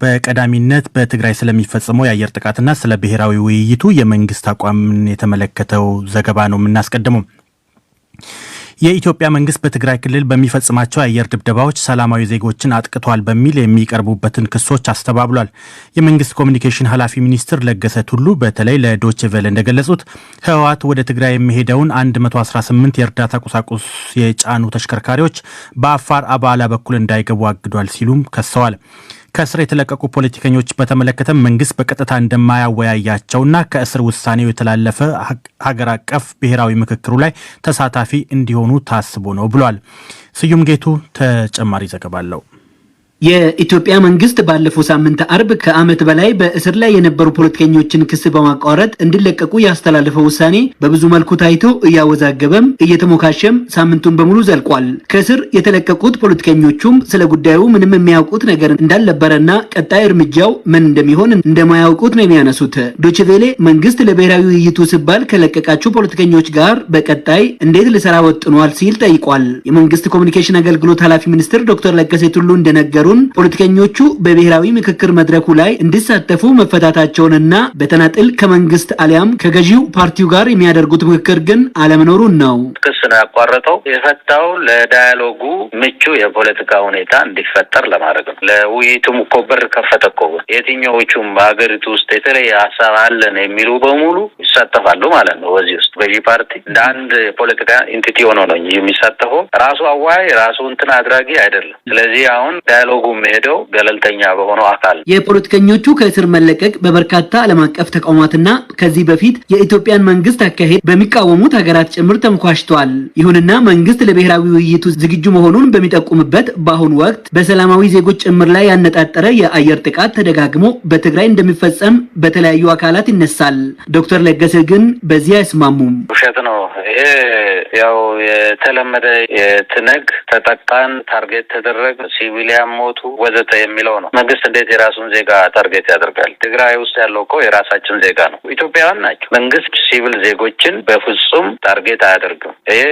በቀዳሚነት በትግራይ ስለሚፈጸመው የአየር ጥቃትና ስለ ብሔራዊ ውይይቱ የመንግስት አቋምን የተመለከተው ዘገባ ነው የምናስቀድመው። የኢትዮጵያ መንግስት በትግራይ ክልል በሚፈጽማቸው የአየር ድብደባዎች ሰላማዊ ዜጎችን አጥቅቷል በሚል የሚቀርቡበትን ክሶች አስተባብሏል። የመንግስት ኮሚኒኬሽን ኃላፊ ሚኒስትር ለገሰ ቱሉ በተለይ ለዶቼ ቬለ እንደገለጹት ህወሓት ወደ ትግራይ የሚሄደውን 118 የእርዳታ ቁሳቁስ የጫኑ ተሽከርካሪዎች በአፋር አባላ በኩል እንዳይገቡ አግዷል ሲሉም ከሰዋል። ከእስር የተለቀቁ ፖለቲከኞች በተመለከተ መንግስት በቀጥታ እንደማያወያያቸውና ከእስር ውሳኔው የተላለፈ ሀገር አቀፍ ብሔራዊ ምክክሩ ላይ ተሳታፊ እንዲሆኑ ታስቦ ነው ብሏል። ስዩም ጌቱ ተጨማሪ ዘገባ አለው። የኢትዮጵያ መንግስት ባለፈው ሳምንት አርብ ከዓመት በላይ በእስር ላይ የነበሩ ፖለቲከኞችን ክስ በማቋረጥ እንዲለቀቁ ያስተላለፈው ውሳኔ በብዙ መልኩ ታይቶ እያወዛገበም እየተሞካሸም ሳምንቱን በሙሉ ዘልቋል። ከእስር የተለቀቁት ፖለቲከኞቹም ስለ ጉዳዩ ምንም የሚያውቁት ነገር እንዳልነበረና ቀጣይ እርምጃው ምን እንደሚሆን እንደማያውቁት ነው የሚያነሱት። ዶቼ ቬለ መንግስት ለብሔራዊ ውይይቱ ሲባል ከለቀቃቸው ፖለቲከኞች ጋር በቀጣይ እንዴት ሊሰራ ወጥኗል ሲል ጠይቋል። የመንግስት ኮሚኒኬሽን አገልግሎት ኃላፊ ሚኒስትር ዶክተር ለገሰ ቱሉ እንደነገሩ ፖለቲከኞቹ በብሔራዊ ምክክር መድረኩ ላይ እንዲሳተፉ መፈታታቸውንና በተናጥል ከመንግስት አሊያም ከገዢው ፓርቲው ጋር የሚያደርጉት ምክክር ግን አለመኖሩን ነው። ክስ ነው ያቋረጠው። የፈታው ለዳያሎጉ ምቹ የፖለቲካ ሁኔታ እንዲፈጠር ለማድረግ ነው። ለውይይቱም እኮ በር ከፈተ እኮ። የትኛዎቹም በሀገሪቱ ውስጥ የተለየ ሀሳብ አለን የሚሉ በሙሉ ይሳተፋሉ ማለት ነው። በዚህ ውስጥ ገዢ ፓርቲ እንደ አንድ ፖለቲካ ኢንቲቲ ሆኖ ነው የሚሳተፈው። ራሱ አዋይ ራሱ እንትን አድራጊ አይደለም። ስለዚህ አሁን ዳያሎጉ ሄደው ገለልተኛ በሆነው አካል የፖለቲከኞቹ ከእስር መለቀቅ በበርካታ ዓለም አቀፍ ተቋማትና ከዚህ በፊት የኢትዮጵያን መንግስት አካሄድ በሚቃወሙት ሀገራት ጭምር ተንኳሽቷል። ይሁንና መንግስት ለብሔራዊ ውይይቱ ዝግጁ መሆኑን በሚጠቁምበት በአሁኑ ወቅት በሰላማዊ ዜጎች ጭምር ላይ ያነጣጠረ የአየር ጥቃት ተደጋግሞ በትግራይ እንደሚፈጸም በተለያዩ አካላት ይነሳል። ዶክተር ለገሰ ግን በዚህ አይስማሙም። ውሸት ነው ይሄ። ያው የተለመደ የትነግ ተጠቃን ታርጌት ተደረገ ሲቪሊያን ሞቱ ወዘተ የሚለው ነው። መንግስት እንዴት የራሱን ዜጋ ታርጌት ያደርጋል? ትግራይ ውስጥ ያለው እኮ የራሳችን ዜጋ ነው፣ ኢትዮጵያውያን ናቸው። መንግስት ሲቪል ዜጎችን በፍጹም ታርጌት አያደርግም። ይሄ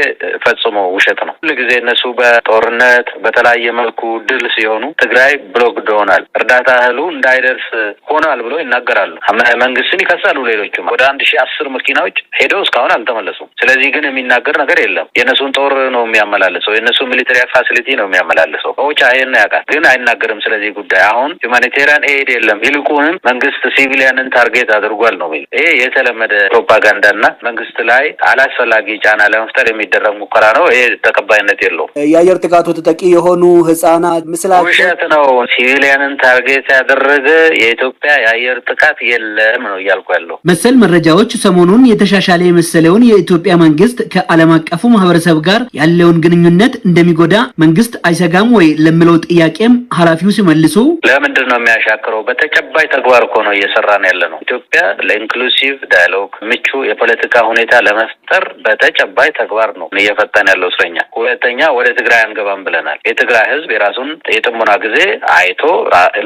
ፈጽሞ ውሸት ነው። ሁልጊዜ እነሱ በጦርነት በተለያየ መልኩ ድል ሲሆኑ ትግራይ ብሎክድ ሆናል፣ እርዳታ እህሉ እንዳይደርስ ሆናል ብሎ ይናገራሉ። መንግስትን ይከሳሉ። ሌሎችም ወደ 1010 መኪናዎች ሄደው እስካሁን አልተመለሱም። ስለዚህ ግን የሚናገር ነገር የለም። የእነሱን ጦር ነው የሚያመላልሰው፣ የእነሱ ሚሊተሪ ፋሲሊቲ ነው የሚያመላልሰው። ኦቻ ይሄን ያውቃል ግን አይናገርም ስለዚህ ጉዳይ። አሁን ሁማኒቴሪያን ኤድ የለም፣ ይልቁንም መንግስት ሲቪሊያንን ታርጌት አድርጓል ነው የሚል። ይሄ የተለመደ ፕሮፓጋንዳና መንግስት ላይ አላስፈላጊ ጫና ለመፍጠር የሚደረግ ሙከራ ነው። ይሄ ተቀባይነት የለውም። የአየር ጥቃቱ ተጠቂ የሆኑ ህጻናት ምስላቸው ውሸት ነው። ሲቪሊያንን ታርጌት ያደረገ የኢትዮጵያ የአየር ጥቃት የለም ነው እያልኩ ያለው። መሰል መረጃዎች ሰሞኑን የተሻሻለ የመሰለውን የኢትዮጵያ መንግስት ከዓለም አቀፉ ማህበረሰብ ጋር ያለውን ግንኙነት እንደሚጎዳ መንግስት አይሰጋም ወይ ለምለው ጥያቄም ኃላፊው ሲመልሱ ለምንድን ነው የሚያሻክረው? በተጨባጭ ተግባር እኮ ነው እየሰራን ያለ ነው። ኢትዮጵያ ለኢንክሉሲቭ ዳያሎግ ምቹ የፖለቲካ ሁኔታ ለመፍጠር በተጨባጭ ተግባር ነው እየፈታን ያለው እስረኛ። ሁለተኛ ወደ ትግራይ አንገባም ብለናል። የትግራይ ህዝብ የራሱን የጥሞና ጊዜ አይቶ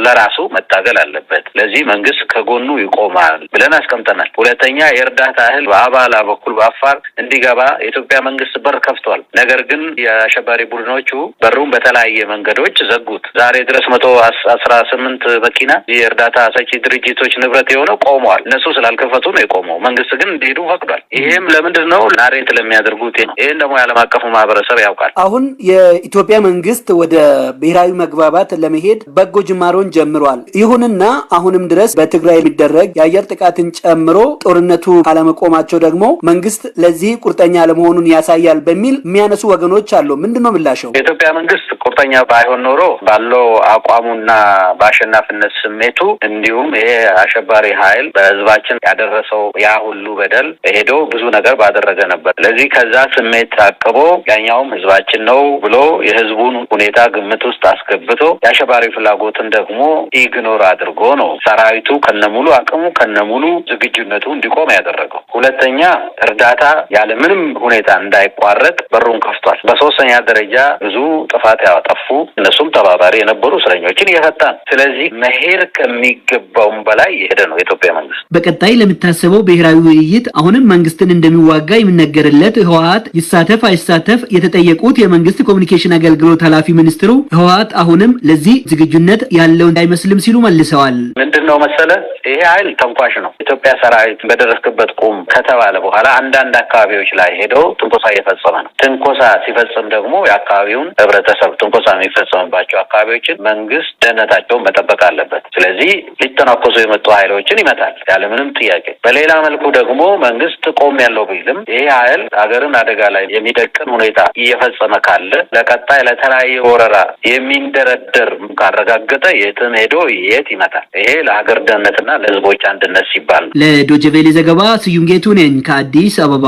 ለራሱ መታገል አለበት። ለዚህ መንግስት ከጎኑ ይቆማል ብለን አስቀምጠናል። ሁለተኛ የእርዳታ እህል በአባላ በኩል በአፋር እንዲገባ የኢትዮጵያ መንግስት በር ከፍቷል። ነገር ግን የአሸባሪ ቡድኖቹ በሩን በተለያየ መንገዶች ዘጉት። ዛሬ ድረስ 118 መኪና የእርዳታ ሰጪ ድርጅቶች ንብረት የሆነው ቆመዋል። እነሱ ስላልከፈቱ ነው የቆመው። መንግስት ግን እንዲሄዱ ፈቅዷል። ይሄም ለምንድን ነው? ናሬት ለሚያደርጉት ነው። ይሄን ደግሞ የዓለም አቀፉ ማህበረሰብ ያውቃል። አሁን የኢትዮጵያ መንግስት ወደ ብሔራዊ መግባባት ለመሄድ በጎ ጅማሮን ጀምሯል። ይሁንና አሁንም ድረስ በትግራይ የሚደረግ የአየር ጥቃትን ጨምሮ ጦርነቱ ካለመቆማቸው ደግሞ መንግስት ለዚህ ቁርጠኛ ለመሆኑን ያሳያል በሚል የሚያነሱ ወገኖች አሉ። ምንድነው ምላሽው? የኢትዮጵያ መንግስት ቁርጠኛ ባይሆን ኖሮ ባለው አቋሙና በአሸናፊነት ስሜቱ እንዲሁም ይሄ አሸባሪ ኃይል በህዝባችን ያደረሰው ያ ሁሉ በደል ሄዶ ብዙ ነገር ባደረገ ነበር። ስለዚህ ከዛ ስሜት ታቅቦ ያኛውም ህዝባችን ነው ብሎ የህዝቡን ሁኔታ ግምት ውስጥ አስገብቶ የአሸባሪ ፍላጎትን ደግሞ ኢግኖር አድርጎ ነው ሰራዊቱ ከነሙሉ አቅሙ ከነሙሉ ዝግጁነቱ እንዲቆም ያደረገው። ሁለተኛ እርዳታ ያለ ምንም ሁኔታ እንዳይቋረጥ በሩን ከፍቷል። በሶስተኛ ደረጃ ብዙ ጥፋት ያጠፉ እነሱም ተባባሪ ስር የነበሩ እስረኞችን እየፈታን ስለዚህ መሄድ ከሚገባውም በላይ የሄደ ነው የኢትዮጵያ መንግስት። በቀጣይ ለሚታሰበው ብሔራዊ ውይይት አሁንም መንግስትን እንደሚዋጋ የሚነገርለት ህወሓት ይሳተፍ አይሳተፍ የተጠየቁት የመንግስት ኮሙኒኬሽን አገልግሎት ኃላፊ ሚኒስትሩ ህወሓት አሁንም ለዚህ ዝግጁነት ያለው እንዳይመስልም ሲሉ መልሰዋል። ምንድነው መሰለ ይሄ ኃይል ተንኳሽ ነው። ኢትዮጵያ ሰራዊት በደረስክበት ቁም ከተባለ በኋላ አንዳንድ አካባቢዎች ላይ ሄደው ትንኮሳ እየፈጸመ ነው። ትንኮሳ ሲፈጽም ደግሞ የአካባቢውን ህብረተሰብ ትንኮሳ የሚፈጸምባቸው አካባቢዎችን መንግስት ደህንነታቸውን መጠበቅ አለበት። ስለዚህ ሊተናኮሱ የመጡ ኃይሎችን ይመታል ያለምንም ጥያቄ። በሌላ መልኩ ደግሞ መንግስት ቆም ያለው ቢልም ይሄ ኃይል ሀገርን አደጋ ላይ የሚደቅን ሁኔታ እየፈጸመ ካለ ለቀጣይ ለተለያየ ወረራ የሚንደረደር ካረጋገጠ የትም ሄዶ የት ይመታል። ይሄ ለሀገር ደህንነትና ለህዝቦች አንድነት ሲባል ነው። ለዶይቼ ቬለ ዘገባ ስዩም ጌቱ ነኝ ከአዲስ አበባ።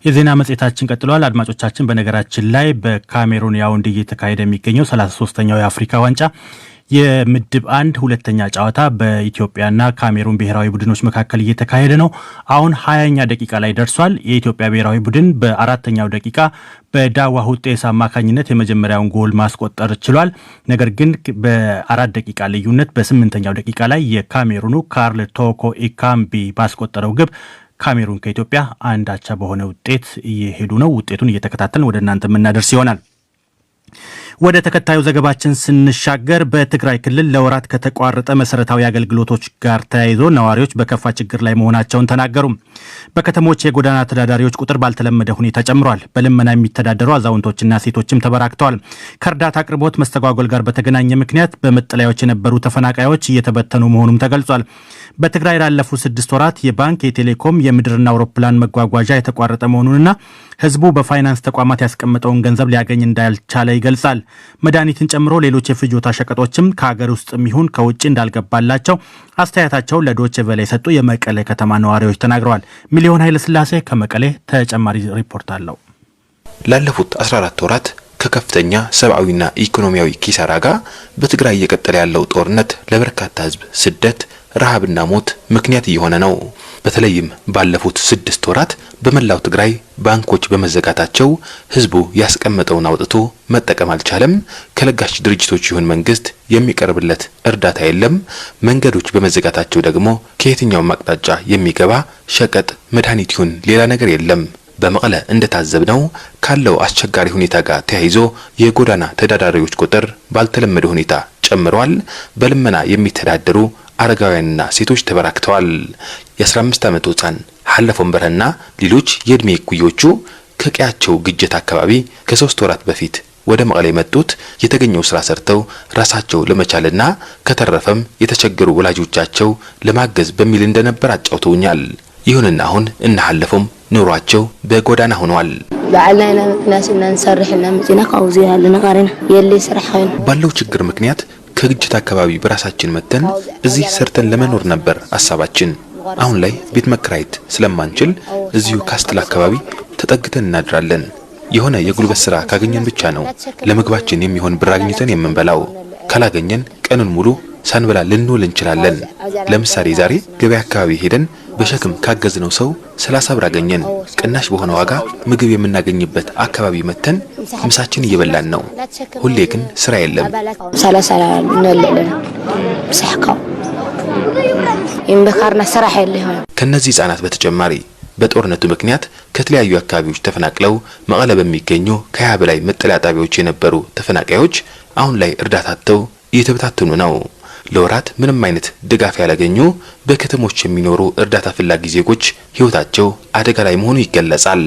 የዜና መጽሔታችን ቀጥሏል። አድማጮቻችን፣ በነገራችን ላይ በካሜሩን ያውንዴ እየተካሄደ የሚገኘው 33ኛው የአፍሪካ ዋንጫ የምድብ 1 ሁለተኛ ጨዋታ በኢትዮጵያና ካሜሩን ብሔራዊ ቡድኖች መካከል እየተካሄደ ነው። አሁን 20ኛ ደቂቃ ላይ ደርሷል። የኢትዮጵያ ብሔራዊ ቡድን በአራተኛው ደቂቃ በዳዋ ሁጤሳ አማካኝነት የመጀመሪያውን ጎል ማስቆጠር ችሏል። ነገር ግን በ4 ደቂቃ ልዩነት በ8ኛው ደቂቃ ላይ የካሜሩኑ ካርል ቶኮ ኢካምቢ ባስቆጠረው ግብ ካሜሩን ከኢትዮጵያ አንድ አቻ በሆነ ውጤት እየሄዱ ነው። ውጤቱን እየተከታተልን ወደ እናንተ የምናደርስ ይሆናል። ወደ ተከታዩ ዘገባችን ስንሻገር በትግራይ ክልል ለወራት ከተቋረጠ መሰረታዊ አገልግሎቶች ጋር ተያይዞ ነዋሪዎች በከፋ ችግር ላይ መሆናቸውን ተናገሩ። በከተሞች የጎዳና ተዳዳሪዎች ቁጥር ባልተለመደ ሁኔታ ጨምሯል። በልመና የሚተዳደሩ አዛውንቶችና ሴቶችም ተበራክተዋል። ከእርዳታ አቅርቦት መስተጓጎል ጋር በተገናኘ ምክንያት በመጠለያዎች የነበሩ ተፈናቃዮች እየተበተኑ መሆኑም ተገልጿል። በትግራይ ላለፉት 6 ወራት የባንክ፣ የቴሌኮም፣ የምድርና አውሮፕላን መጓጓዣ የተቋረጠ መሆኑንና ህዝቡ በፋይናንስ ተቋማት ያስቀመጠውን ገንዘብ ሊያገኝ እንዳልቻለ ይገልጻል። መድኃኒትን ጨምሮ ሌሎች የፍጆታ ሸቀጦችም ከሀገር ውስጥም ይሁን ከውጭ እንዳልገባላቸው አስተያየታቸውን ለዶይቼ ቬለ የሰጡ የመቀሌ ከተማ ነዋሪዎች ተናግረዋል። ሚሊዮን ኃይለስላሴ ከመቀሌ ተጨማሪ ሪፖርት አለው። ላለፉት 14 ወራት ከከፍተኛ ሰብአዊና ኢኮኖሚያዊ ኪሳራ ጋር በትግራይ እየቀጠለ ያለው ጦርነት ለበርካታ ህዝብ ስደት፣ ረሃብና ሞት ምክንያት እየሆነ ነው። በተለይም ባለፉት 6 ወራት በመላው ትግራይ ባንኮች በመዘጋታቸው ህዝቡ ያስቀመጠውን አውጥቶ መጠቀም አልቻለም። ከለጋሽ ድርጅቶች ይሁን መንግስት የሚቀርብለት እርዳታ የለም። መንገዶች በመዘጋታቸው ደግሞ ከየትኛው አቅጣጫ የሚገባ ሸቀጥ፣ መድኃኒት ይሁን ሌላ ነገር የለም። በመቀለ እንደታዘብነው ካለው አስቸጋሪ ሁኔታ ጋር ተያይዞ የጎዳና ተዳዳሪዎች ቁጥር ባልተለመደ ሁኔታ ጨምሯል። በልመና የሚተዳደሩ አረጋውያንና ሴቶች ተበራክተዋል። የ15 ዓመት ህፃን ሐለፎም በረና ሌሎች የእድሜ እኩዮቹ ከቀያቸው ግጀት አካባቢ ከ3 ወራት በፊት ወደ መቀሌ መጡት የተገኘው ስራ ሰርተው ራሳቸው ለመቻልና ከተረፈም የተቸገሩ ወላጆቻቸው ለማገዝ በሚል እንደነበር አጫውተውኛል። ይሁንና አሁን እናሐለፎም ኑሯቸው በጎዳና ሆኗል። ባዓልና ናስና እንሰርሕና መጽና ካውዚ ያለና ቃሪና የለ ስራሕ ሆነ ባለው ችግር ምክንያት ከግጭት አካባቢ በራሳችን መተን እዚህ ሰርተን ለመኖር ነበር ሐሳባችን። አሁን ላይ ቤት መከራየት ስለማንችል እዚሁ ካስትል አካባቢ ተጠግተን እናድራለን። የሆነ የጉልበት ስራ ካገኘን ብቻ ነው ለምግባችን የሚሆን ብር አግኝተን የምንበላው። ካላገኘን ቀኑን ሙሉ ሳንበላ ልንውል እንችላለን። ለምሳሌ ዛሬ ገበያ አካባቢ ሄደን በሸክም ካገዝነው ሰው 30 ብር አገኘን። ቅናሽ በሆነ ዋጋ ምግብ የምናገኝበት አካባቢ መተን ምሳችን እየበላን ነው። ሁሌ ግን ስራ የለም። 30 እንወለለን ሰሐካው እንበካርና ስራ የለም። ከነዚህ ህጻናት በተጨማሪ በጦርነቱ ምክንያት ከተለያዩ አካባቢዎች ተፈናቅለው መቀለ በሚገኙ ከ20 በላይ መጠለያ ጣቢያዎች የነበሩ ተፈናቃዮች አሁን ላይ እርዳታቸው እየተበታተኑ ነው። ለወራት ምንም አይነት ድጋፍ ያላገኙ በከተሞች የሚኖሩ እርዳታ ፍላጊ ዜጎች ህይወታቸው አደጋ ላይ መሆኑ ይገለጻል።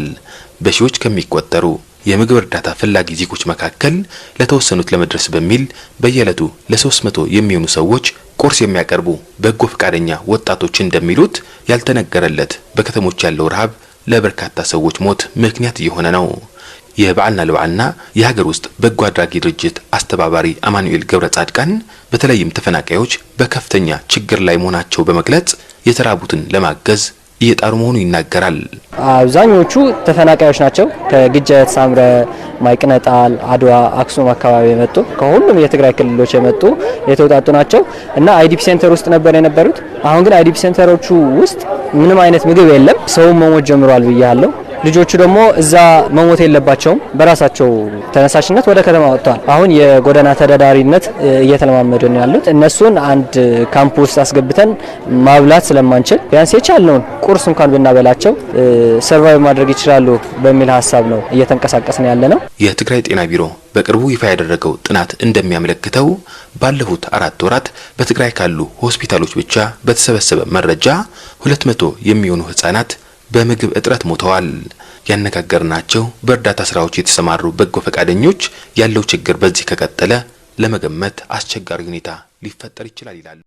በሺዎች ከሚቆጠሩ የምግብ እርዳታ ፍላጊ ዜጎች መካከል ለተወሰኑት ለመድረስ በሚል በየዕለቱ ለ300 የሚሆኑ ሰዎች ቁርስ የሚያቀርቡ በጎ ፈቃደኛ ወጣቶች እንደሚሉት ያልተነገረለት በከተሞች ያለው ረሃብ ለበርካታ ሰዎች ሞት ምክንያት እየሆነ ነው። የበዓልና ለበዓልና የሀገር ውስጥ በጎ አድራጊ ድርጅት አስተባባሪ አማኑኤል ገብረ ጻድቃን በተለይም ተፈናቃዮች በከፍተኛ ችግር ላይ መሆናቸው በመግለጽ የተራቡትን ለማገዝ እየጣሩ መሆኑ ይናገራል። አብዛኞቹ ተፈናቃዮች ናቸው። ከግጀት፣ ሳምረ፣ ማይቅነጣል፣ አድዋ፣ አክሱም አካባቢ የመጡ ከሁሉም የትግራይ ክልሎች የመጡ የተውጣጡ ናቸው እና አይዲፒ ሴንተር ውስጥ ነበር የነበሩት። አሁን ግን አይዲፒ ሴንተሮቹ ውስጥ ምንም አይነት ምግብ የለም። ሰው መሞት ጀምሯል ብያለሁ። ልጆቹ ደግሞ እዛ መሞት የለባቸውም በራሳቸው ተነሳሽነት ወደ ከተማ ወጥተዋል። አሁን የጎዳና ተዳዳሪነት እየተለማመዱ ነው ያሉት። እነሱን አንድ ካምፕ ውስጥ አስገብተን ማብላት ስለማንችል ቢያንስ የቻልነውን ቁርስ እንኳን ብናበላቸው ሰርቫይቭ ማድረግ ይችላሉ በሚል ሀሳብ ነው እየተንቀሳቀስን ያለ ነው። የትግራይ ጤና ቢሮ በቅርቡ ይፋ ያደረገው ጥናት እንደሚያመለክተው ባለፉት 4 ወራት በትግራይ ካሉ ሆስፒታሎች ብቻ በተሰበሰበ መረጃ 200 የሚሆኑ ህጻናት በምግብ እጥረት ሞተዋል። ያነጋገርናቸው በእርዳታ ስራዎች የተሰማሩ በጎ ፈቃደኞች ያለው ችግር በዚህ ከቀጠለ ለመገመት አስቸጋሪ ሁኔታ ሊፈጠር ይችላል ይላሉ።